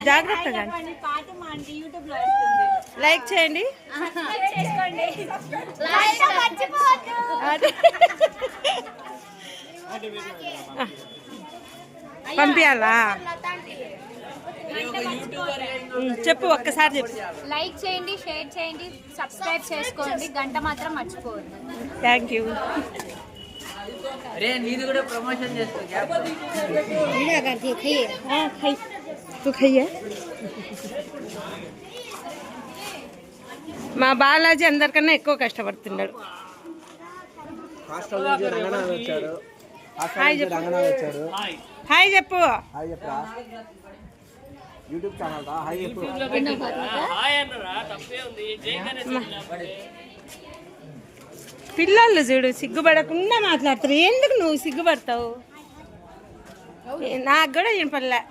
జాగ్రత్తగా లైక్ చేయండి. పంపించాలా? చెప్పు, ఒక్కసారి చెప్పు. లైక్ చేయండి, షేర్ చేయండి, సబ్స్క్రైబ్ చేసుకోండి, గంట మాత్రం మర్చిపోవద్దు. Thank you. మా బాలాజీ అందరికన్నా ఎక్కువ కష్టపడుతున్నాడు. హాయ్ చెప్పు. హాయ్ చెప్పు. యూట్యూబ్ ఛానల్ రా, హాయ్ చెప్పు. పిల్లలు చూడు సిగ్గుపడకుండా మాట్లాడతారు. ఎందుకు నువ్వు సిగ్గుపడతావు? నాకు కూడా వినపడలే.